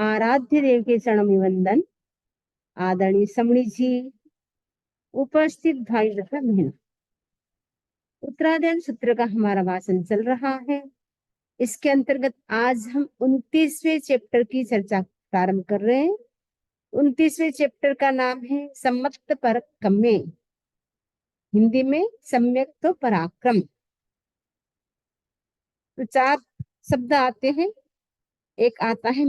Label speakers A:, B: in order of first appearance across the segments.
A: आराध्य देव के चरणों में वंदन। आदरणीय समणी जी, उपस्थित भाई तथा बहनों, उत्तरायण सूत्र का हमारा वाचन चल रहा है। इसके अंतर्गत आज हम 29वें चैप्टर की चर्चा प्रारंभ कर रहे हैं। 29वें चैप्टर का नाम है सम्मत पराक्रमे, हिंदी में सम्यक तो पराक्रम। तो 4 शब्द आते हैं। एक आता है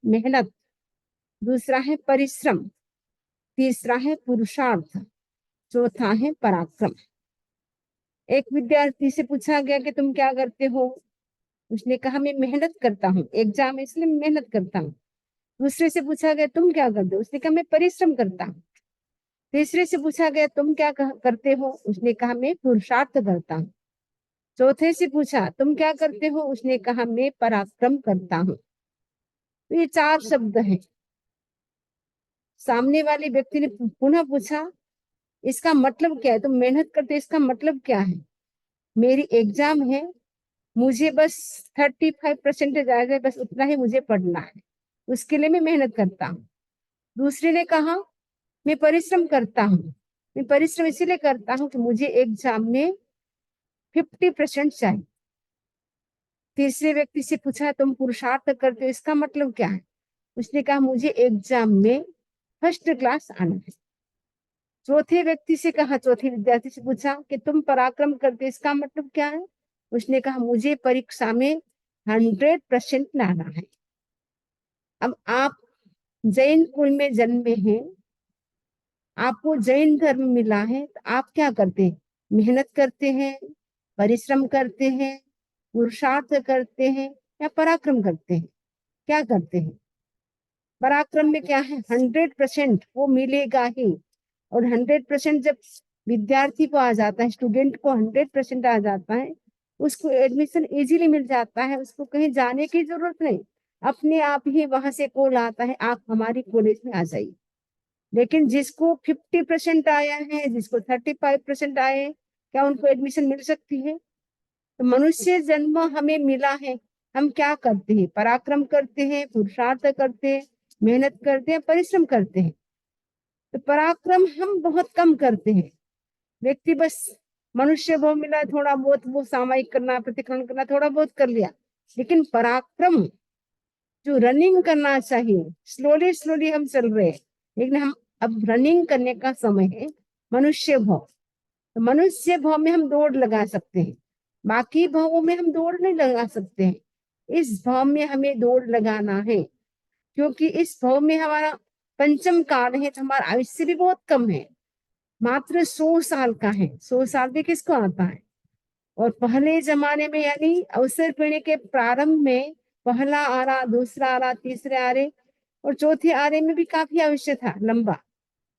A: मेहनत, दूसरा है परिश्रम, तीसरा है पुरुषार्थ, चौथा है पराक्रम। एक विद्यार्थी से पूछा गया कि तुम क्या करते हो? उसने कहा मैं मेहनत करता हूँ, एग्जाम इसलिए मेहनत करता हूँ। दूसरे से पूछा गया तुम क्या करते हो? उसने कहा मैं परिश्रम करता हूँ। तीसरे से पूछा गया तुम क्या करते हो? उसने कहा मैं पुरुषार्थ करता हूँ। चौथे से पूछा तुम क्या करते हो? उसने कहा मैं पराक्रम करता हूँ। तो ये 4 शब्द हैं। सामने वाले व्यक्ति ने पुनः पूछा इसका मतलब क्या है? तुम मेहनत करते, इसका मतलब क्या है? मेरी एग्जाम है, मुझे बस 35% आ जाए, बस उतना ही मुझे पढ़ना है, उसके लिए मैं मेहनत करता हूँ। दूसरे ने कहा मैं परिश्रम करता हूँ, मैं परिश्रम इसीलिए करता हूँ कि मुझे एग्जाम में 50% चाहिए। तीसरे व्यक्ति से पूछा तुम पुरुषार्थ करते हो, इसका मतलब क्या है? उसने कहा मुझे एग्जाम में फर्स्ट क्लास आना है। चौथे व्यक्ति से कहा, चौथे विद्यार्थी से पूछा कि तुम पराक्रम करते, इसका मतलब क्या है? उसने कहा मुझे परीक्षा में 100% लाना है। अब आप जैन कुल में जन्मे हैं, आपको जैन धर्म मिला है, तो आप क्या करते हैं? मेहनत करते हैं, परिश्रम करते हैं, पुरुषार्थ करते हैं या पराक्रम करते हैं? क्या करते हैं? पराक्रम में क्या है? 100% वो मिलेगा ही। और 100% जब विद्यार्थी को आ जाता है, स्टूडेंट को 100% आ जाता है, उसको एडमिशन इजीली मिल जाता है, उसको कहीं जाने की जरूरत नहीं, अपने आप ही वहां से कॉल आता है आप हमारी कॉलेज में आ जाइए। लेकिन जिसको 50% आया है, जिसको 35% आए, क्या उनको एडमिशन मिल सकती है? तो मनुष्य जन्म हमें मिला है, हम क्या करते हैं? पराक्रम करते हैं, पुरुषार्थ करते हैं, मेहनत करते हैं, परिश्रम करते हैं। तो पराक्रम हम बहुत कम करते हैं। व्यक्ति बस मनुष्य भाव मिला, थोड़ा बहुत वो सामयिक करना, प्रतिक्रमण करना, थोड़ा बहुत कर लिया। लेकिन पराक्रम जो रनिंग करना चाहिए, स्लोली स्लोली हम चल रहे हैं, लेकिन हम अब रनिंग करने का समय है। मनुष्य भाव, तो मनुष्य भाव में हम दौड़ लगा सकते हैं, बाकी भावों में हम दौड़ नहीं लगा सकते हैं। इस भाव में हमें दौड़ लगाना है, क्योंकि इस भाव में हमारा पंचम काल है, तो हमारा आयुष्य भी बहुत कम है, मात्र 100 साल का है। 100 साल भी किसको आता है? और पहले जमाने में यानी अवसर पीढ़ी के प्रारंभ में पहला आरा, दूसरा आरा, तीसरे आरे और चौथे आरे में भी काफी आयुष्य था लंबा।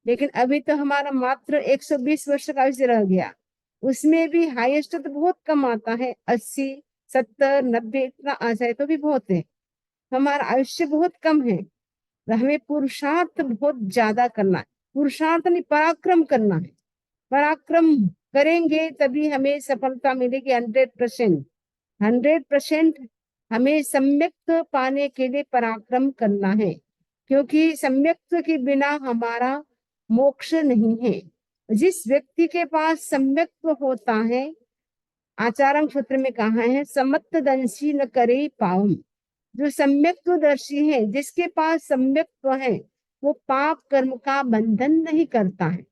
A: लेकिन अभी तो हमारा मात्र 120 वर्ष का आयुष्य रह गया। उसमें भी हाईएस्ट तो बहुत कम आता है, 80, 70, 90 इतना आ जाए तो भी बहुत है। हमारा आयुष्य बहुत कम है, तो हमें पुरुषार्थ बहुत ज्यादा करना है। पुरुषार्थ नहीं, पराक्रम करना है। पराक्रम करेंगे तभी हमें सफलता मिलेगी 100%। 100% हमें सम्यक पाने के लिए पराक्रम करना है, क्योंकि सम्यक के बिना हमारा मोक्ष नहीं है। जिस व्यक्ति के पास सम्यक होता है, आचार्य सूत्र में कहा है समत्तदंशी न करे पावम। जो सम्यक्तदर्शी है, जिसके पास सम्यक्त्व है, वो पाप कर्म का बंधन नहीं करता है।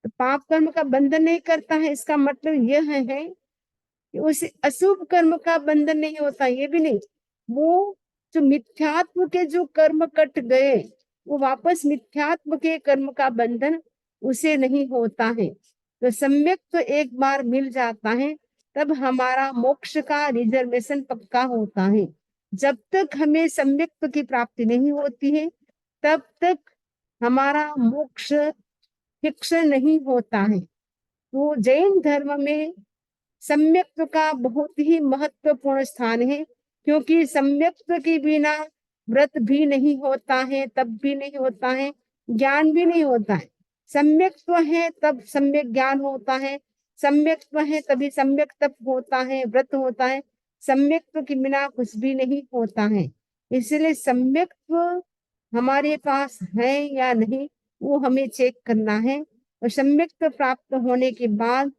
A: तो पाप कर्म का बंधन नहीं करता है, इसका मतलब यह है कि उसे अशुभ कर्म का बंधन नहीं होता। ये भी नहीं, वो जो मिथ्यात्व के जो कर्म कट गए, वो वापस मिथ्यात्व के कर्म का बंधन उसे नहीं होता है। तो सम्यक तो एक बार मिल जाता है, तब हमारा मोक्ष का रिजर्वेशन पक्का होता है। जब तक हमें सम्यक की प्राप्ति नहीं होती है, तब तक हमारा मोक्ष फिक्स नहीं होता है। तो जैन धर्म में सम्यक्त्व का बहुत ही महत्वपूर्ण स्थान है, क्योंकि सम्यक्त्व के बिना व्रत भी नहीं होता है, तप भी नहीं होता है, ज्ञान भी नहीं होता है। सम्यक्त्व है तब सम्यक ज्ञान होता है, सम्यक्त्व है तभी सम्यक तप होता है, व्रत होता है। सम्यक्त्व के बिना कुछ भी नहीं होता है। इसलिए सम्यक्त्व हमारे पास है या नहीं, वो हमें चेक करना है। और सम्यक्त्व प्राप्त होने के बाद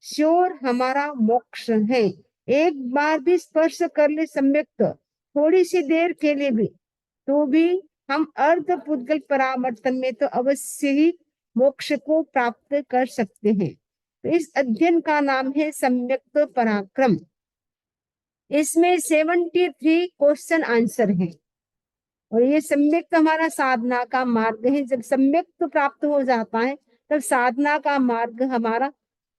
A: श्योर हमारा मोक्ष है। एक बार भी स्पर्श कर ले सम्यक्त्व, थोड़ी सी देर के लिए भी, तो भी हम अर्ध पुद्गल परावर्तन में तो अवश्य ही मोक्ष को प्राप्त कर सकते हैं। तो इस अध्ययन का नाम है सम्यक्त्व पराक्रम। इसमें 73 क्वेश्चन आंसर है। और ये सम्यक हमारा साधना का मार्ग है। जब सम्यक प्राप्त हो जाता है तब साधना का मार्ग हमारा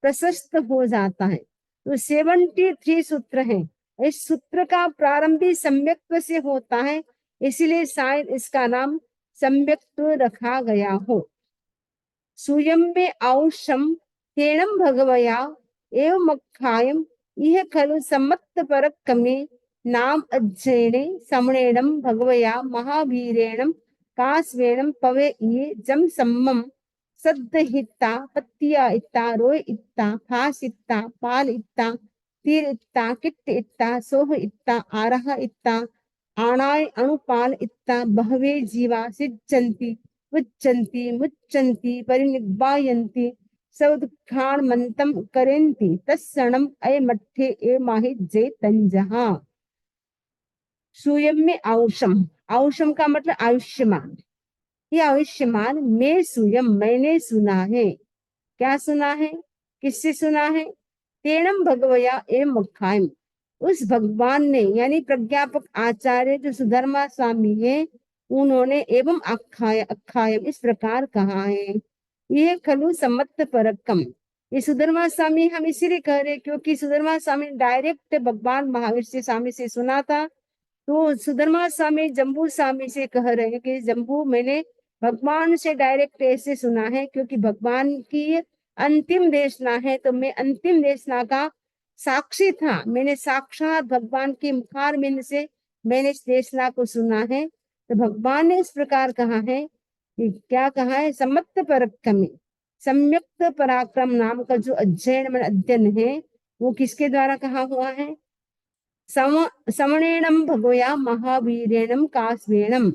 A: प्रशस्त हो जाता है। तो 73 सूत्र हैं। इस सूत्र का प्रारंभ भी सम्यक्त्व से होता है, इसीलिए शायद इसका नाम सम्यक्त्व रखा गया हो। सूयम में औषम हेणम भगवया एवं मखायम यह खलु सम्मत परक्कमे नाम अध्ययने समणेणम भगवया महावीरेणम कास्वेणम पवे ये जम सम्मम सद्दहिता पत्तिया इत्ता रोय इत्ता फास इत्ता पाल इत्ता तीर इत्ता किट्ट इत्ता सोह इत्ता आरह इत्ता आणाय अनुपाल इत्ता बहवे जीवा सिज्जन्ति उच्चन्ति मुच्चन्ति परिनिब्बायन्ति सौदुःखान्मन्तं करेन्ति तत्क्षणम् अयमठ्ठे एमाहि जे तंजहा। सूयम में औषम, औषम का मतलब आयुष्यमान। ये आयुष्यमान मैं सूयम, मैंने सुना है। क्या सुना है? किससे सुना है? तेणम भगवया एवं मुखायम, उस भगवान ने यानी प्रज्ञापक आचार्य जो सुधर्मा स्वामी है, उन्होंने एवं अखायम इस प्रकार कहा है। ये खलु सम्मत परकम, ये सुधर्मा स्वामी हम इसीलिए कह रहे क्योंकि सुधर्मा स्वामी डायरेक्ट भगवान महावीर से स्वामी से सुना था। तो सुधर्मा स्वामी जम्बू स्वामी से कह रहे हैं कि जम्बू मैंने भगवान से डायरेक्ट ऐसे सुना है, क्योंकि भगवान की अंतिम देशना है तो मैं अंतिम देशना का साक्षी था। मैंने साक्षात भगवान के मुखारबिंद से मैंने इस देशना को सुना है। तो भगवान ने इस प्रकार कहा है कि क्या कहा है? सम्मत पराक्रम, सम्यक्त पराक्रम नाम का जो अध्ययन है वो किसके द्वारा कहा हुआ है? समणेणम भगवया महावीरेणम कास्वेणम,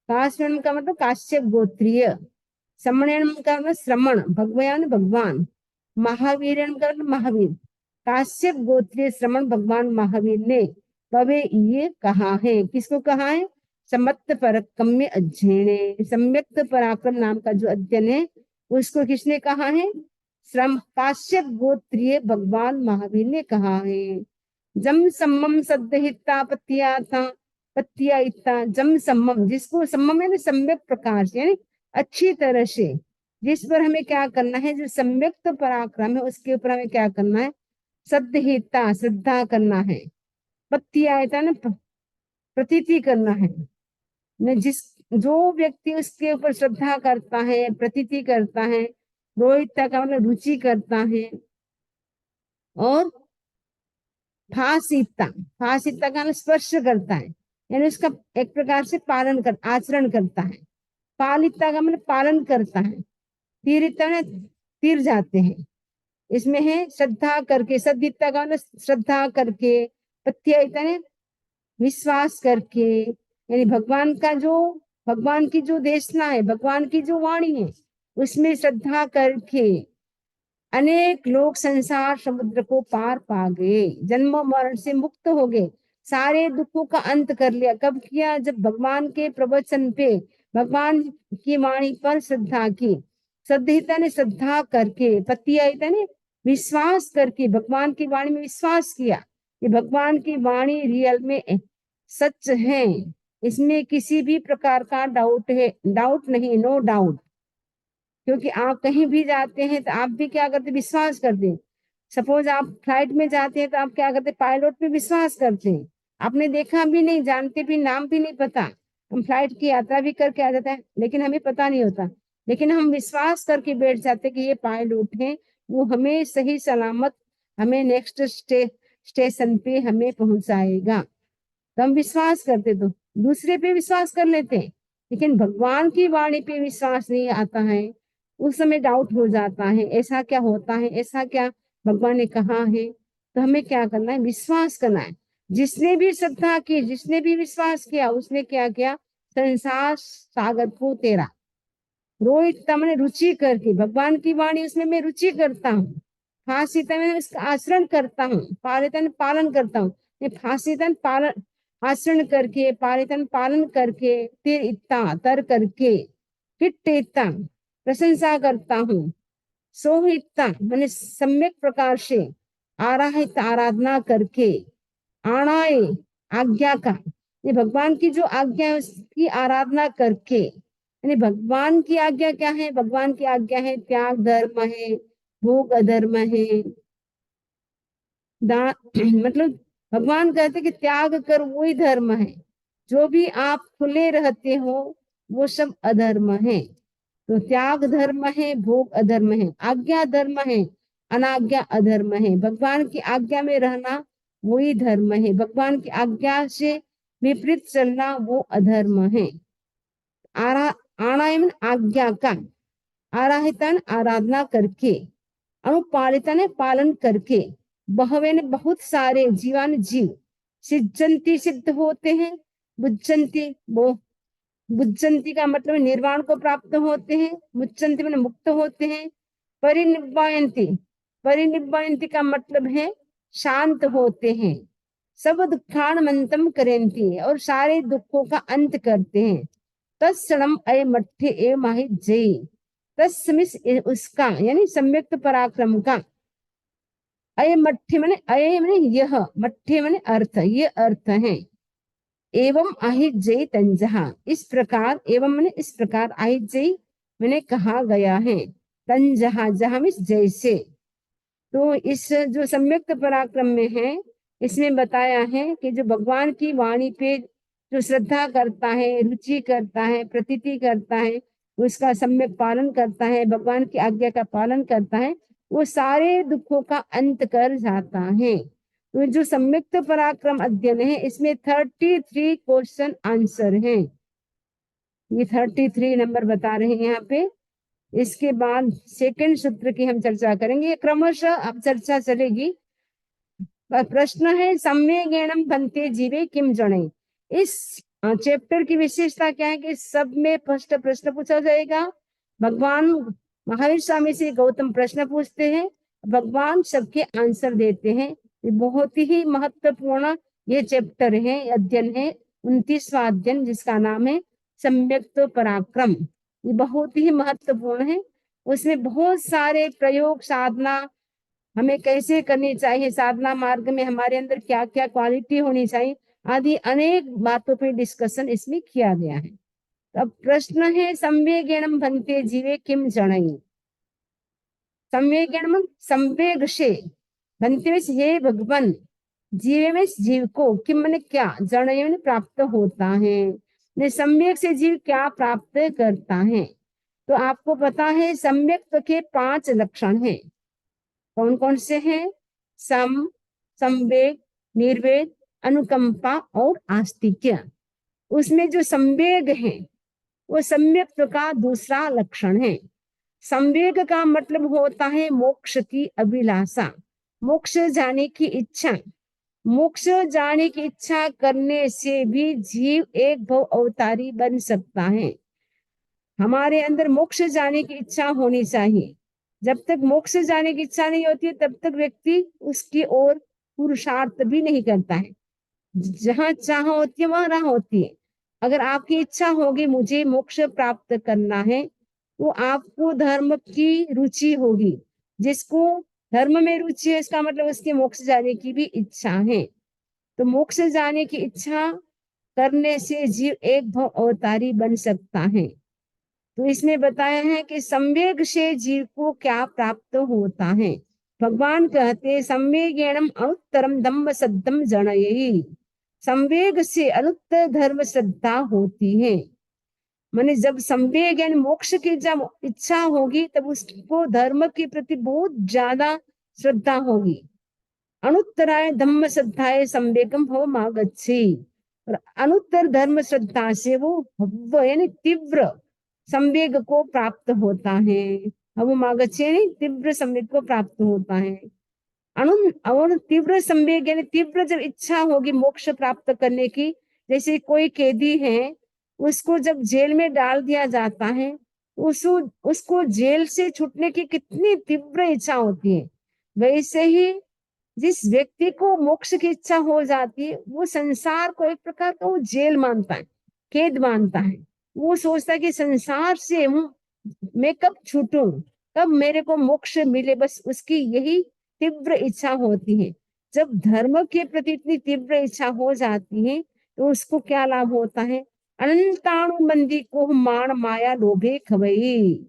A: कास्वेणम का मतलब काश्यप गोत्रीय, समणेणम का मतलब श्रमण, भगवयान भगवान, महावीरेणम का मतलब महावीर, काश्यप गोत्रीय श्रमण भगवान महावीर ने तवे ये कहा है। किसको कहा है? सम्मत पराक्रम में अध्ययन, सम्यक्त पराक्रम नाम का जो अध्ययन है उसको किसने कहा है? श्रम काश्यप गोत्रीय भगवान महावीर ने कहा है। जम सम्मम सद्दहिता पत्तिया था पत्तिया इत्ता जम सम्मम, जिसको सम्मम है ना सम्यक प्रकार से यानी अच्छी तरह से, जिस पर हमें क्या करना है? जो सम्यक्त पराक्रम है उसके ऊपर हमें क्या करना है? सद्दहिता श्रद्धा करना है, पत्तिया ना प्रतीति करना है। न जिस जो व्यक्ति उसके ऊपर श्रद्धा करता है, प्रतीति करता है, रोहिता का मतलब रुचि करता है, और फासिता, फासिता का स्पर्श करता है यानी उसका एक प्रकार से पालन कर आचरण करता है। पालिता का मतलब पालन करता है। तीरिता ने तीर जाते हैं। इसमें है श्रद्धा करके, सद्दिता का मतलब श्रद्धा करके, पत्यायिता ने विश्वास करके, यानी भगवान की जो देशना है, भगवान की जो वाणी है उसमें श्रद्धा करके अनेक लोग संसार समुद्र को पार पा गए, जन्म मरण से मुक्त हो गए, सारे दुखों का अंत कर लिया। कब किया? जब भगवान के प्रवचन पे, भगवान की वाणी पर श्रद्धा की। सद्धिता ने श्रद्धा करके, पतियायिता ने विश्वास करके भगवान की वाणी में विश्वास किया कि भगवान की वाणी रियल में सच है, इसमें किसी भी प्रकार का डाउट नहीं, नो डाउट। क्योंकि आप कहीं भी जाते हैं तो आप भी क्या करते? विश्वास करते हैं। सपोज आप फ्लाइट में जाते हैं तो आप क्या करते? पायलट पे विश्वास करते हैं। आपने देखा भी नहीं, जानते भी, नाम भी नहीं पता, हम फ्लाइट की यात्रा भी करके आ जाते हैं लेकिन हमें पता नहीं होता, लेकिन हम विश्वास करके बैठ जाते कि ये पायलट है, वो हमें सही सलामत हमें नेक्स्ट स्टेशन पे हमें पहुंचाएगा। तो हम विश्वास करते, तो दूसरे पे विश्वास कर लेते हैं, लेकिन भगवान की वाणी पे विश्वास नहीं आता है। उस समय डाउट हो जाता है, ऐसा क्या होता है, ऐसा क्या भगवान ने कहा है। तो हमें क्या करना है? विश्वास करना है। जिसने भी श्रद्धा की, जिसने भी विश्वास किया, उसने क्या किया, संसार सागर को तेरा रोहित मैंने रुचि करके, भगवान की वाणी उसमें मैं रुचि करता हूँ। फांसीता मैं उसका आचरण करता हूँ, पालितन पालन करता हूँ। मैं फांसीतन पालन आचरण करके, पालितन पालन करके, तिर इतना तर करके, किट इतना प्रशंसा करता हूँ, सोहिता मैंने सम्यक प्रकार से आराहित आराधना करके, आणाए आज्ञा का, ये भगवान की जो आज्ञा है उसकी आराधना करके, यानी भगवान की आज्ञा क्या है, भगवान की आज्ञा है त्याग धर्म है, भोग अधर्म है, दान मतलब भगवान कहते कि त्याग कर वही धर्म है, जो भी आप खुले रहते हो वो सब अधर्म है। तो त्याग धर्म है, भोग अधर्म है, आज्ञा धर्म है, अनाज्ञा अधर्म है। भगवान की आज्ञा में रहना वही धर्म है, भगवान की आज्ञा से विपरीत चलना वो अधर्म है। आणायन आज्ञा का, आराहितन आराधना करके, अनुपालितन पालन करके, बहवे ने बहुत सारे जीवान जीव, सिद्धंती सिद्ध होते हैं, बुद्धंती वो बुद्धंती का मतलब निर्वाण को प्राप्त होते हैं, मुच्चंती मतलब मुक्त होते हैं, परिनिब्बायंती, परिनिब्बायंती का मतलब है शांत होते हैं, सब दुखाणमंतम करेंती और सारे दुखों का अंत करते हैं। तत्सणम अय मठ्ठे ए माहि जय, तस्मिस उसका यानी सम्यक्त पराक्रम का, अय मठ्ठे माने, अय माने यह, मठ्ठे माने अर्थ, ये अर्थ है। एवं आहित जय तंजहा, इस प्रकार, एवं मैंने इस प्रकार, आहित जय मैंने कहा गया है, तंजहा जहा में जैसे। तो इस जो सम्यक्त पराक्रम में है, इसमें बताया है कि जो भगवान की वाणी पे जो श्रद्धा करता है, रुचि करता है, प्रतीति करता है, उसका सम्यक पालन करता है, भगवान की आज्ञा का पालन करता है, वो सारे दुखों का अंत कर जाता है। तो जो सम्यक्त पराक्रम अध्ययन है, इसमें 33 क्वेश्चन आंसर हैं। ये 33 नंबर बता रहे हैं यहाँ पे। इसके बाद सेकंड सूत्र की हम चर्चा करेंगे, क्रमशः अब चर्चा चलेगी। प्रश्न है सम्यगेणम बनते जीवे किम जने। इस चैप्टर की विशेषता क्या है कि सब में फर्स्ट प्रश्न पूछा जाएगा। भगवान महावीर स्वामी से गौतम प्रश्न पूछते हैं, भगवान सबके आंसर देते हैं। ये बहुत ही महत्वपूर्ण ये चैप्टर है, अध्ययन है, 29वां अध्ययन, जिसका नाम है सम्यक्त पराक्रम। ये बहुत ही महत्वपूर्ण है। उसमें बहुत सारे प्रयोग, साधना हमें कैसे करनी चाहिए, साधना मार्ग में हमारे अंदर क्या क्या क्वालिटी होनी चाहिए, आदि अनेक बातों पे डिस्कशन इसमें किया गया है। तो अब प्रश्न है संवेगेणम बनते जीवे किम जणई। संवेगेणम संवेग से, बनते में हे भगवान, जीवे में जीव को, किम मैंने क्या, जणय में प्राप्त होता है, सम्यक से जीव क्या प्राप्त करता है। तो आपको पता है सम्यक के 5 लक्षण हैं। कौन कौन से हैं? सम, संवेग, निर्वेद, अनुकंपा और आस्तिक्य। उसमें जो संवेग है वो सम्यक का दूसरा लक्षण है। संवेग का मतलब होता है मोक्ष की अभिलाषा, मोक्ष जाने की इच्छा। मोक्ष जाने की इच्छा करने से भी जीव एक भव अवतारी बन सकता है। हमारे अंदर मोक्ष जाने की इच्छा होनी चाहिए। जब तक मोक्ष जाने की इच्छा नहीं होती तब तक व्यक्ति उसकी ओर पुरुषार्थ भी नहीं करता है। जहाँ चाह होती है वहां राह होती है। अगर आपकी इच्छा होगी मुझे मोक्ष प्राप्त करना है, तो आपको धर्म की रुचि होगी। जिसको धर्म में रुचि है, इसका मतलब उसके मोक्ष जाने की भी इच्छा है। तो मोक्ष जाने की इच्छा करने से जीव एक भव अवतारी बन सकता है। तो इसमें बताया है कि संवेग से जीव को क्या प्राप्त होता है। भगवान कहते संवेगेणम अनुत्तरम धम्म सद्धम जनयेहि। संवेग से अनुत्तर धर्म श्रद्धा होती है। माने जब संवेग यानी मोक्ष की जब इच्छा होगी तब उसको धर्म के प्रति बहुत ज्यादा श्रद्धा होगी। अनुत्तराय धम्म श्रद्धाए संवेगम भव मागच्छे। और अनुत्तर धर्म श्रद्धा से वो भव्य यानी तीव्र संवेग को प्राप्त होता है। हम मागच्छे यानी तीव्र संवेग को प्राप्त होता है। और तीव्र संवेग यानी तीव्र जब इच्छा होगी मोक्ष प्राप्त करने की, जैसे कोई कैदी है, उसको जब जेल में डाल दिया जाता है, उसको जेल से छूटने की कितनी तीव्र इच्छा होती है, वैसे ही जिस व्यक्ति को मोक्ष की इच्छा हो जाती है, वो संसार को एक प्रकार का वो जेल मानता है, कैद मानता है। वो सोचता है कि संसार से मैं कब छूटूं, कब मेरे को मोक्ष मिले, बस उसकी यही तीव्र इच्छा होती है। जब धर्म के प्रति इतनी तीव्र इच्छा हो जाती है, तो उसको क्या लाभ होता है? अनंताणु मंदी को मान माया लोभे खवई।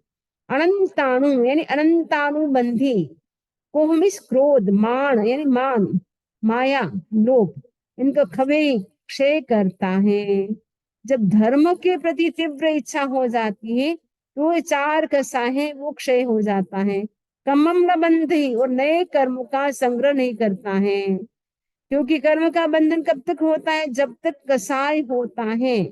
A: अनंताणु यानी अनंताणु बंधी, कोह मीन्स क्रोध, मान यानी मान, माया लोभ, इनको खवे क्षय करता है। जब धर्म के प्रति तीव्र इच्छा हो जाती है, तो ये चार कसा है वो क्षय हो जाता है। कमम न बंधी, और नए कर्म का संग्रह नहीं करता है, क्योंकि कर्म का बंधन कब तक होता है? जब तक कसाय होता है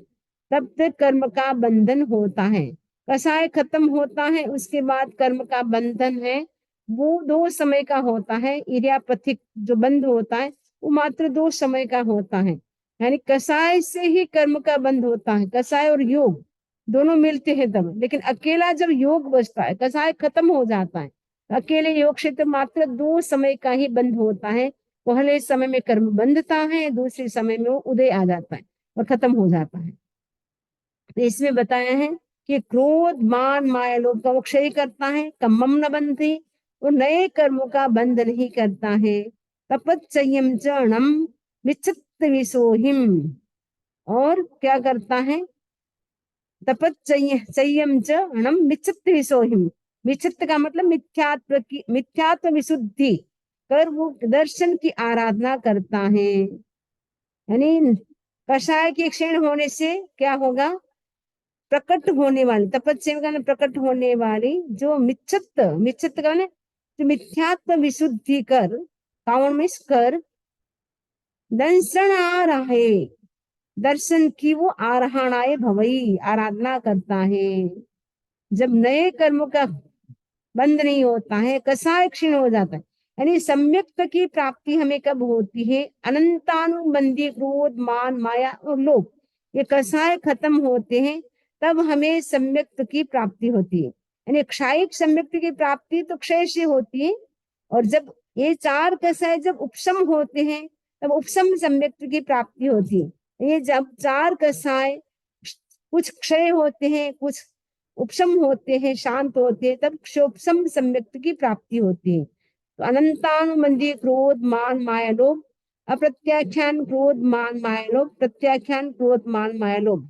A: तब तक कर्म का बंधन होता है। कसाय खत्म होता है, उसके बाद कर्म का बंधन है, वो 2 समय का होता है। इरियापथिक जो बंध होता है वो मात्र 2 समय का होता है, यानी कसाय से ही कर्म का बंध होता है। कसाय और योग दोनों मिलते हैं तब, लेकिन अकेला जब योग बचता है, कसाय खत्म हो जाता है, अकेले योग क्षेत्र मात्र 2 समय का ही बंध होता है। पहले समय में कर्म बंधता है, दूसरे समय में वो उदय आ जाता है और खत्म हो जाता है। तो इसमें बताया है कि क्रोध मान माया लोभ का वो क्षय करता है, कम्मम न बंधे, वो नए कर्मों का बंध नहीं करता है। तपच्चयम चरणम विचित्त विसोहिम, और क्या करता है? तपच्चयम चरणम विचित्त विसोहिम। विचित्त का मतलब मिथ्यात्व की, मिथ्यात्व विशुद्धि कर वो दर्शन की आराधना करता है। यानी कषाय के क्षीण होने से क्या होगा? प्रकट होने वाली, तपस्या का प्रकट होने वाली जो मिच्छत, मिच्छत का जो मिथ्यात्व विशुद्धि कर, कावन में कर दर्शन आ रहा है, दर्शन की वो आराहणाए भवई, आराधना करता है। जब नए कर्मों का बंद नहीं होता है, कसाय क्षीण हो जाता है। यानी सम्यक्त की प्राप्ति हमें कब होती है? अनंतानुबंधी क्रोध मान माया और लोभ, ये कसाय खत्म होते हैं, तब हमें सम्यक्त की प्राप्ति होती है। यानी क्षायिक सम्यक्त की प्राप्ति तो क्षय से होती है, और जब ये चार कसाय जब उपशम होते हैं, तब उपशम सम्यक्त की प्राप्ति होती है। ये जब चार कसाय कुछ क्षय होते हैं, कुछ उपशम होते हैं, शांत होते हैं, तब क्षोपशम सम्यक्त की प्राप्ति होती है। तो अनंतानुबंधी क्रोध मान माया लोभ, अप्रत्याख्यान क्रोध मान माया लोभ, प्रत्याख्यान क्रोध मान माया लोभ,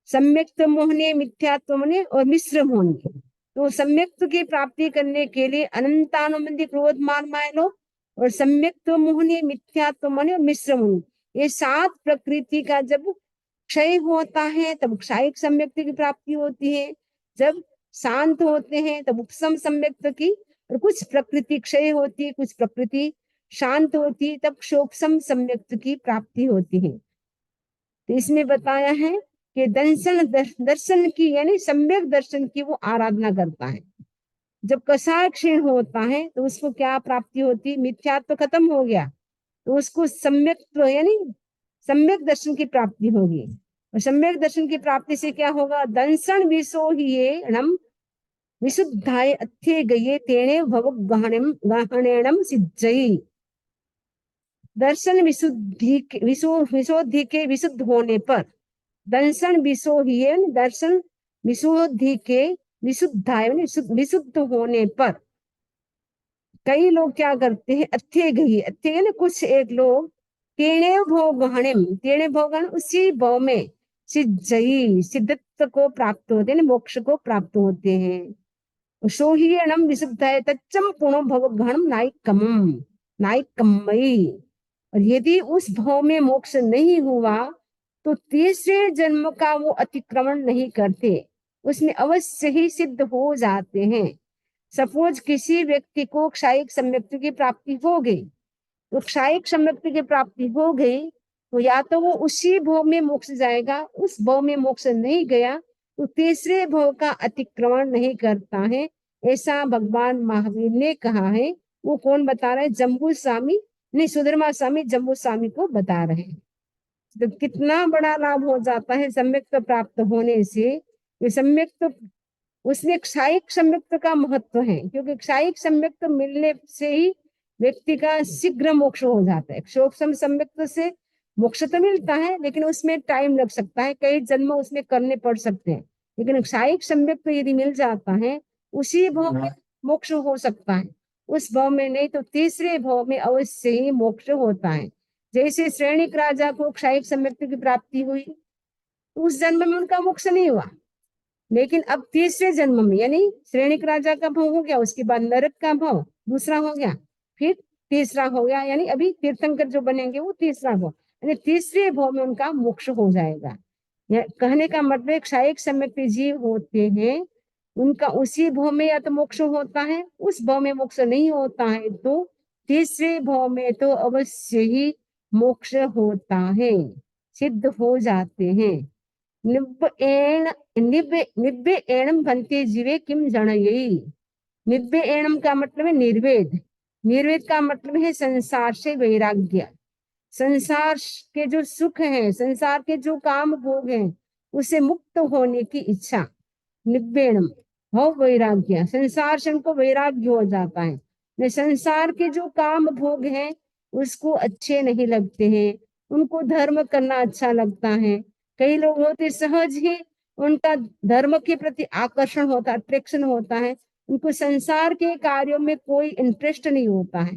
A: सम्यक्त मोहने मिथ्यात्व मोहने और मिश्र मोहने। तो सम्यक्त की प्राप्ति करने के लिए अनंतानुबंधी क्रोध मान माया लोभ और सम्यक्त मोहने मिथ्यात्व मोहने और मिश्र मोहने, ये 7 प्रकृति का जब क्षय होता है तब क्षायिक सम्यक्त की प्राप्ति होती है। जब शांत होते हैं तब उपशम सम्यक्त की, और कुछ प्रकृति क्षय होती है, कुछ प्रकृति शांत होती है, तब क्षोपशम सम्यक्त की प्राप्ति होती है। तो इसमें बताया है कि दर्शन की यानी सम्यक दर्शन की वो आराधना करता है। जब कषाय क्षीण होता है तो उसको क्या प्राप्ति होती? मिथ्यात्व खत्म हो गया, तो उसको सम्यक यानी सम्यक दर्शन की प्राप्ति होगी। और सम्यक दर्शन की प्राप्ति से क्या होगा? दंसन विसो ही विशुद्धाय अथे गये तेने भव गहनेणम सिद्धई। दर्शन विशुद्धि के विशुद्ध होने पर, दर्शन विशोहिये दर्शन विशुद्धि के विशुद्धाय विशुद्ध होने पर, कई लोग क्या करते हैं? अथे गई, अथे ना कुछ एक लोग तेणे भव गहणिम, तेणे भव गहन उसी भव में सिद्धई सिद्धत्व को प्राप्त होते हैं, मोक्ष को प्राप्त होते हैं। सोहियणम विशुद्ध है तच्चम पुनो भव गहणम नाइकम, नाइकमयी। और यदि उस भव में मोक्ष नहीं हुआ तो तीसरे जन्म का वो अतिक्रमण नहीं करते, उसमें अवश्य ही सिद्ध हो जाते हैं। सपोज किसी व्यक्ति को क्षायिक सम्यक्ति की प्राप्ति हो गई, तो क्षायिक सम्यक्ति की प्राप्ति हो गई तो या तो वो उसी भव में मोक्ष जाएगा, उस भव में मोक्ष नहीं गया तो तीसरे भव का अतिक्रमण नहीं करता है। ऐसा भगवान महावीर ने कहा है वो कौन बता रहा है? जम्बू स्वामी, नहीं, सुधर्मा स्वामी जम्बू स्वामी को बता रहे हैं। तो कितना बड़ा लाभ हो जाता है सम्यक्त प्राप्त होने से। ये सम्यक्त, उसमें क्षायिक सम्यक्त का महत्व है, क्योंकि क्षायिक सम्यक्त मिलने से ही व्यक्ति का शीघ्र मोक्ष हो जाता है। क्षोभसम सम्यक्त से मोक्ष तो मिलता है, लेकिन उसमें टाइम लग सकता है, कई जन्म उसमें करने पड़ सकते हैं। लेकिन क्षायिक सम्यक्त यदि मिल जाता है, उसी भाव में मोक्ष हो सकता है, उस भाव में नहीं तो तीसरे भाव में अवश्य ही मोक्ष होता है। जैसे श्रेणिक राजा को क्षायिक सम्यक्त की प्राप्ति हुई, उस जन्म में उनका मोक्ष नहीं हुआ, लेकिन अब तीसरे जन्म में, यानी श्रेणिक राजा का भाव हो गया, उसके बाद नरक का भाव दूसरा हो गया, फिर तीसरा हो गया, यानी अभी तीर्थंकर जो बनेंगे वो तीसरा भाव, यानी तीसरे भाव में उनका मोक्ष हो जाएगा। कहने का मतलब क्षायिक सम्यक जीव होते हैं, उनका उसी भाव में या तो मोक्ष होता है, उस भाव में मोक्ष नहीं होता है तो तीसरे भाव में तो अवश्य ही मोक्ष होता है, सिद्ध हो जाते हैं। निब्बे एणम भन्ते जीवे किम जनयी। निब्बे एणम का मतलब है निर्वेद, निर्वेद का मतलब है संसार से वैराग्य। संसार के जो सुख है, संसार के जो काम भोग हैं, उसे मुक्त होने की इच्छा, निब्बेणम हो वैराग्य, संसार से उनको वैराग्य हो जाता है। संसार के जो काम भोग हैं उसको अच्छे नहीं लगते हैं, उनको धर्म करना अच्छा लगता है। कई लोग होते सहज ही उनका धर्म के प्रति आकर्षण होता, अट्रैक्शन होता है, उनको संसार के कार्यों में कोई इंटरेस्ट नहीं होता है।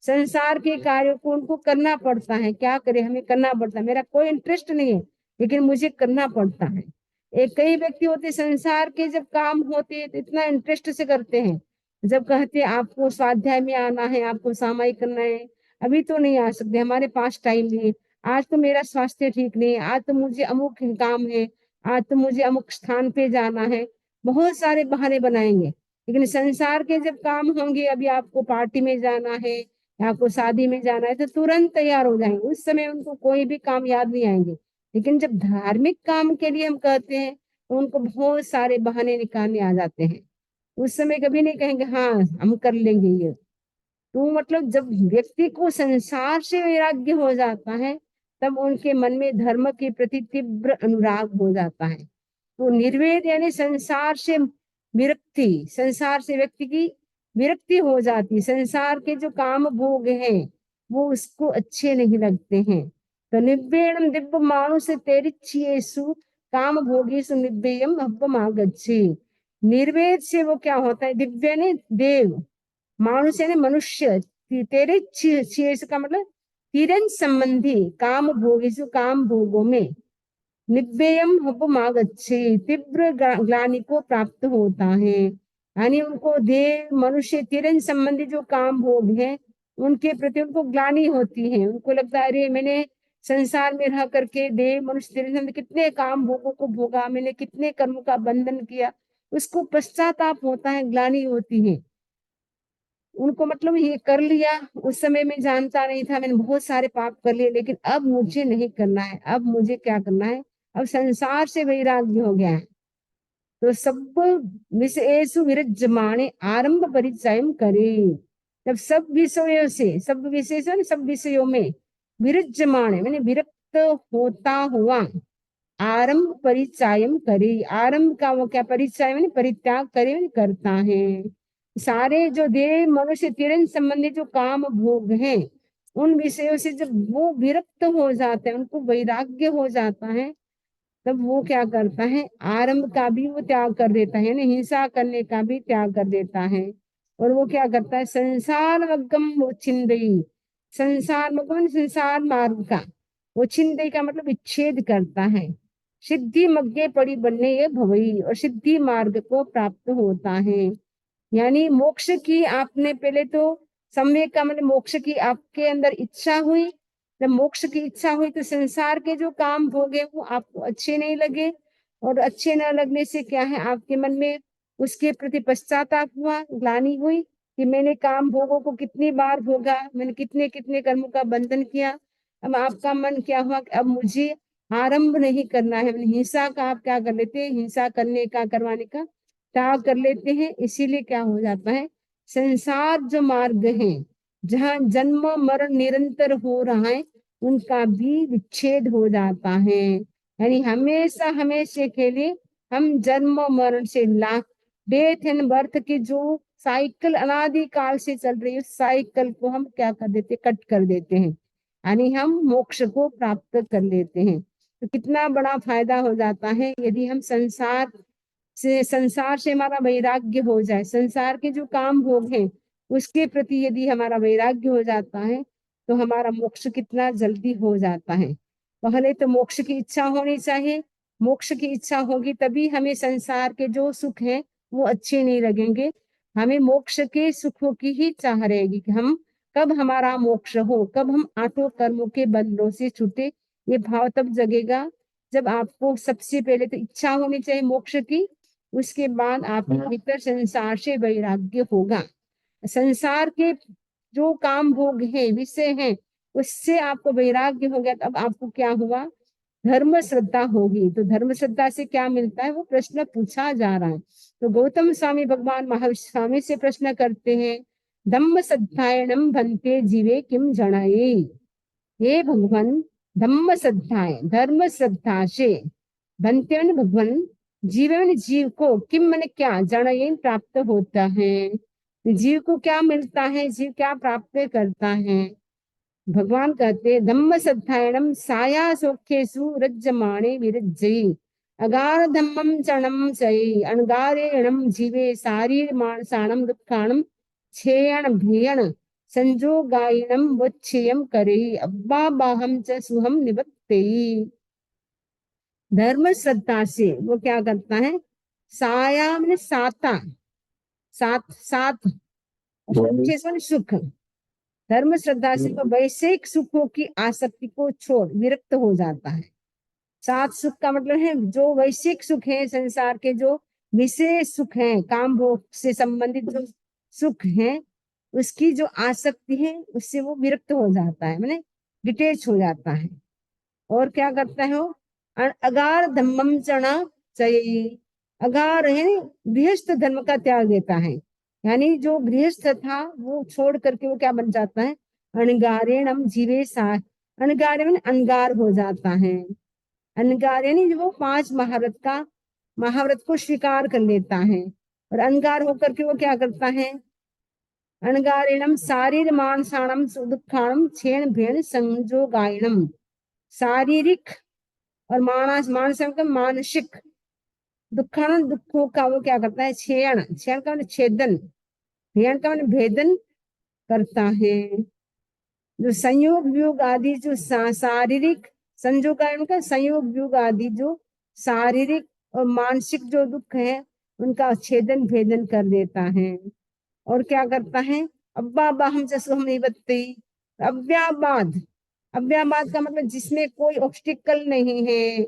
A: संसार के कार्यों को उनको करना पड़ता है, क्या करे, हमें करना पड़ता है, मेरा कोई इंटरेस्ट नहीं है लेकिन मुझे करना पड़ता है। एक कई व्यक्ति होते संसार के जब काम होते हैं तो इतना इंटरेस्ट से करते हैं, जब कहते हैं आपको स्वाध्याय में आना है, आपको सामायिक करना है, अभी तो नहीं आ सकते, हमारे पास टाइम नहीं है, आज तो मेरा स्वास्थ्य ठीक नहीं है, आज तो मुझे अमुक काम है, आज तो मुझे अमुक स्थान पे जाना है, बहुत सारे बहाने बनाएंगे। लेकिन संसार के जब काम होंगे, अभी आपको पार्टी में जाना है, आपको शादी में जाना है, तो तुरंत तैयार हो जाएंगे, उस समय उनको कोई भी काम याद नहीं आएंगे। लेकिन जब धार्मिक काम के लिए हम कहते हैं तो उनको बहुत सारे बहाने निकालने आ जाते हैं, उस समय कभी नहीं कहेंगे हाँ हम कर लेंगे ये। तो मतलब जब व्यक्ति को संसार से वैराग्य हो जाता है, तब उनके मन में धर्म के प्रति तीव्र अनुराग हो जाता है। तो निर्वेद यानी संसार से विरक्ति, संसार से व्यक्ति की विरक्ति हो जाती, संसार के जो काम भोग हैं वो उसको अच्छे नहीं लगते हैं। तो निव्येणम दिव्य मानुष तेरिच्छियेषु काम भोगेषु निव्ययम हब्बमागच्छे। निर्वेद से वो क्या होता है? दिव्य ने देव, मानुष यानी मनुष्य, तेरे छियेषु का मतलब तिरन संबंधी, काम भोगेषु काम भोगों में, निव्ययम हब्बमागच्छे तीव्र ग्लानि को प्राप्त होता है, यानी उनको देव मनुष्य तिरन संबंधी जो काम भोग है उनके प्रति उनको ग्लानि होती है, उनको लगता है अरे मैंने संसार में रह करके देव मनुष्य तिरन संबंधी कितने काम भोगों को भोगा, मैंने कितने कर्म का बंधन किया, उसको पश्चाताप होता है, ग्लानि होती है उनको। मतलब ये कर लिया, उस समय में जानता नहीं था, मैंने बहुत सारे पाप कर लिए, लेकिन अब मुझे नहीं करना है, अब मुझे क्या करना है, अब संसार से वैराग्य हो गया है। तो सब विषयेषु विरज्यमाणे आरंभ परिचय करे, जब सब विषयों से, सब विषय से सब विषयों में विरज्यमाणे मैंने विरक्त होता हुआ, आरंभ परिचय करे, आरंभ का वो क्या, परिचय मैंने परित्याग करे करता है। सारे जो देव मनुष्य तिरन संबंधी जो काम भोग हैं उन विषयों से जब वो विरक्त हो जाते हैं, उनको वैराग्य हो जाता है, तब वो क्या करता है, आरंभ का भी वो त्याग कर देता है, यानी हिंसा करने का भी त्याग कर देता है। और वो क्या करता है, संसार मग्गम वो छिंदई, संसार मग्गम संसार मार्ग का, वो छिंदई का मतलब विच्छेद करता है। सिद्धि मग्गे पड़ी बनने ये भवई, और सिद्धि मार्ग को प्राप्त होता है। यानी मोक्ष की आपने पहले तो सम्यक का मतलब मोक्ष की आपके अंदर इच्छा हुई, जब मोक्ष की इच्छा हुई तो संसार के जो काम भोगे वो आपको अच्छे नहीं लगे, और अच्छे न लगने से क्या है, आपके मन में उसके प्रति पश्चाताप हुआ, ग्लानि हुई कि मैंने काम भोगों को कितनी बार भोगा, मैंने कितने कितने कर्मों का बंधन किया। अब आपका मन क्या हुआ कि अब मुझे आरंभ नहीं करना है, हिंसा का आप क्या कर लेते हैं, हिंसा करने का करवाने का त्याग कर लेते हैं। इसीलिए क्या हो जाता है, संसार जो मार्ग है, जहाँ जन्म मरण निरंतर हो रहा है, उनका भी विच्छेद हो जाता है। यानी हमेशा हमेशा के लिए हम जन्म मरण से ला डेथ एंड बर्थ की जो साइकिल अनादि काल से चल रही है, उस साइकिल को हम क्या कर देते, कट कर देते हैं, यानी हम मोक्ष को प्राप्त कर लेते हैं। तो कितना बड़ा फायदा हो जाता है यदि हम संसार से हमारा वैराग्य हो जाए, संसार के जो काम भोग हैं उसके प्रति यदि हमारा वैराग्य हो जाता है, तो हमारा मोक्ष कितना जल्दी हो जाता है। पहले तो मोक्ष की इच्छा होनी चाहिए, मोक्ष की इच्छा होगी तभी हमें संसार के जो सुख हैं वो अच्छे नहीं लगेंगे। हमें मोक्ष के सुखों की ही चाह रहेगी कि हम कब हमारा मोक्ष हो, कब हम आठों कर्मों के बंधनों से छूटे। ये भाव तब जगेगा जब आपको सबसे पहले तो इच्छा होनी चाहिए मोक्ष की, उसके बाद आपके भीतर संसार से वैराग्य होगा। संसार के जो काम भोग है, विषय है, उससे आपको वैराग्य हो गया, तब आपको क्या हुआ, धर्म श्रद्धा होगी। तो धर्म श्रद्धा से क्या मिलता है, वो प्रश्न पूछा जा रहा है। तो गौतम स्वामी भगवान महावीर स्वामी से प्रश्न करते हैं, धम्म श्रद्धायणम भन्ते जीवे किम जनाये। हे भगवान, धम्म श्रद्धाएं, धर्म श्रद्धा से बनते मन भगवान, जीवन जीव को किम मन क्या जनाये प्राप्त होता है। जीव को क्या मिलता है, जीव क्या प्राप्त करता है। भगवान कहते धम्म श्रद्धायणम साया सौख्येषु रज्जमाणे विरज्जयी अगार धम्मम चरणम चयी अणगारेणम जीवे शारीर मानसाणम दुखाणम छेयण भेयण संजोगायिनम वच्छेयम करे अब्बा बाहम च सुहम निबत्ते। धर्म श्रद्धा से वो क्या करता है, साया में साता, सात सात सुख, धर्म श्रद्धा से वो वैश्विक सुखों की आसक्ति को छोड़ विरक्त हो जाता है। सात सुख का मतलब है जो वैश्विक सुख है, संसार के जो विशेष सुख हैं, काम भोग से संबंधित जो सुख है, उसकी जो आसक्ति है उससे वो विरक्त हो जाता है, माने डिटेच हो जाता है। और क्या करता है वो, अगार धम्मम चना चाहिए, अगार है गृहस्थ धर्म का त्याग देता है, यानी जो गृहस्थ था वो छोड़ करके वो क्या बन जाता है, अनगारेणम जीवे सार, अनगार में अनगार हो जाता है। अनगार यानी जो वो 5 महाव्रत को स्वीकार कर लेता है, और अनगार होकर के वो क्या करता है, अनगारिणम शारीर मानसाणम दुखाणम छेण भेण संजोगायणम, शारीरिक और मानस का मानसिक दुखान दुखों का वो क्या करता है, छेयण, छेयण का मतलब छेदन, भेयण का मतलब भेदन करता है। जो संयोग वियोग आदि जो शारीरिक संयोग का संयोग वियोग आदि जो शारीरिक और मानसिक जो दुख है उनका छेदन भेदन कर देता है। और क्या करता है, अब्बा बाहम जसो हम नहीं बत्ती, अव्याबाद, अव्याबाद का मतलब जिसमें कोई ऑब्स्टिकल नहीं है,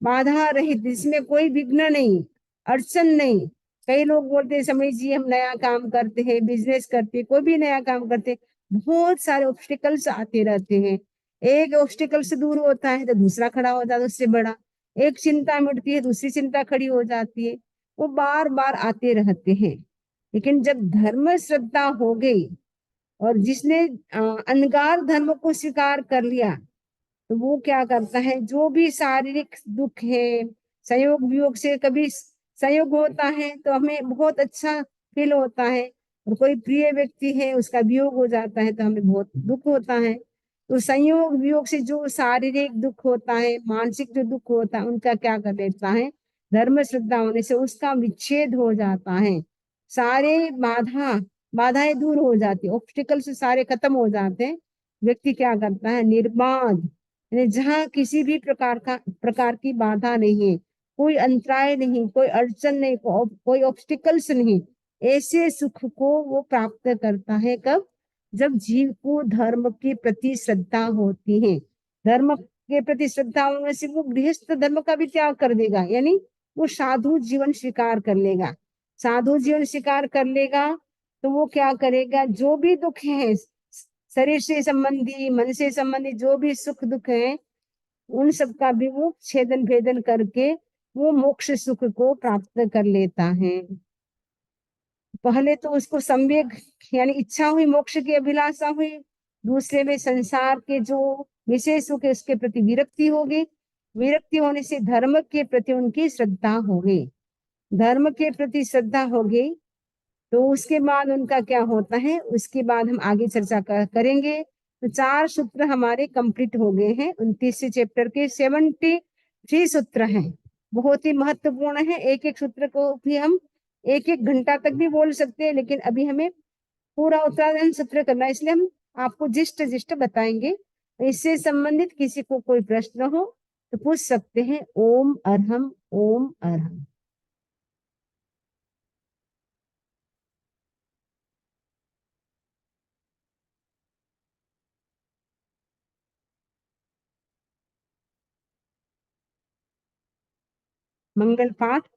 A: बाधा रहित, जिसमें कोई विघ्न नहीं, अड़चन नहीं। कई लोग बोलते हैं समय जी हम नया काम करते हैं, बिजनेस करते हैं, कोई भी नया काम करते हैं, बहुत सारे ऑब्स्टिकल्स आते रहते हैं। एक ऑब्स्टिकल से दूर होता है तो दूसरा खड़ा हो जाता है उससे बड़ा, एक चिंता मिटती है दूसरी चिंता खड़ी हो जाती है, वो बार बार आते रहते हैं। लेकिन जब धर्म श्रद्धा हो गई और जिसने अनगार धर्म को स्वीकार कर लिया, तो वो क्या करता है, जो भी शारीरिक दुख है, संयोग वियोग से कभी संयोग होता है तो हमें बहुत अच्छा फील होता है, और कोई प्रिय व्यक्ति है उसका वियोग हो जाता है तो हमें बहुत दुख होता है। तो संयोग वियोग से जो शारीरिक दुख होता है, मानसिक जो दुख होता है, उनका क्या कर देता है, धर्म श्रद्धा होने से उसका विच्छेद हो जाता है। सारे बाधाएं दूर हो जाती है, ऑब्स्टिकल्स सारे खत्म हो जाते हैं। व्यक्ति क्या करता है, निर्बाध, यानी जहाँ किसी भी प्रकार की बाधा नहीं है, कोई अंतराय नहीं, कोई अड़चन नहीं, कोई ऑब्स्टिकल्स नहीं, ऐसे सुख को वो प्राप्त करता है। कब, जब जीव को धर्म के प्रति श्रद्धा होती है। धर्म के प्रति श्रद्धा होने से वो गृहस्थ धर्म का भी त्याग कर देगा, यानी वो साधु जीवन स्वीकार कर लेगा। साधु जीवन स्वीकार कर लेगा तो वो क्या करेगा, जो भी दुख है, शरीर से संबंधी, मन से संबंधी जो भी सुख दुख है, उन सब का भी वो छेदन भेदन करके वो मोक्ष सुख को प्राप्त कर लेता है। पहले तो उसको संवेग यानी इच्छा हुई, मोक्ष की अभिलाषा हुई। दूसरे में संसार के जो विशेष सुख है उसके प्रति विरक्ति हो गई। विरक्ति होने से धर्म के प्रति उनकी श्रद्धा हो गई। धर्म के प्रति श्रद्धा हो गई तो उसके बाद उनका क्या होता है, उसके बाद हम आगे चर्चा करेंगे। तो 4 सूत्र हमारे कंप्लीट हो गए हैं। 29 चैप्टर के 73 सूत्र हैं, बहुत ही महत्वपूर्ण है। एक एक सूत्र को भी हम 1-1 घंटा तक भी बोल सकते हैं, लेकिन अभी हमें पूरा उत्तरायण सूत्र करना है, इसलिए हम आपको जिष्ट बताएंगे। इससे संबंधित किसी को कोई प्रश्न हो तो पूछ सकते हैं। ओम अरहम, ओम अरहम। मंगल पाठ।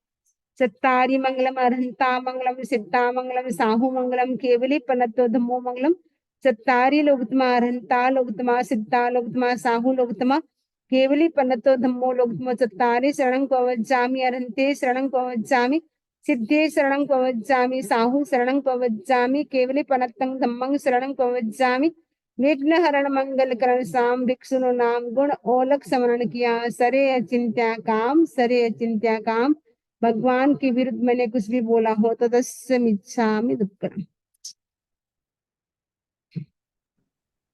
A: चत्तारि मंगलम अरहंता मंगलम सिद्धा मंगलम साहू मंगलम केवली पनतो धम्मो मंगलम। चत्तारि लोकतमा अरहंता लोकतमा सिद्धा लोकतमा साहू लोकतमा केवली पनतो धम्मो लोकतमा। चत्तारि शरणं पवज्जामि अरहंते शरणं पवज्जामि सिद्धे शरणं पवज्जामि साहू शरणं पवज्जामि केवली पनतं धम्मं शरणं पवज्जामि। विघ्न हरण मंगल करण साम भिक्षुनो नाम गुण ओलक समरण किया सरे अचिंत्या काम, सरे अचिंत्या काम। भगवान के विरुद्ध मैंने कुछ भी बोला हो तो तस्य मिच्छामि दुक्कडम।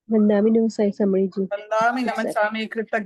B: वंदामि नमः साई समरी जी।
C: वंदामि नमः सामि कृतज्ञ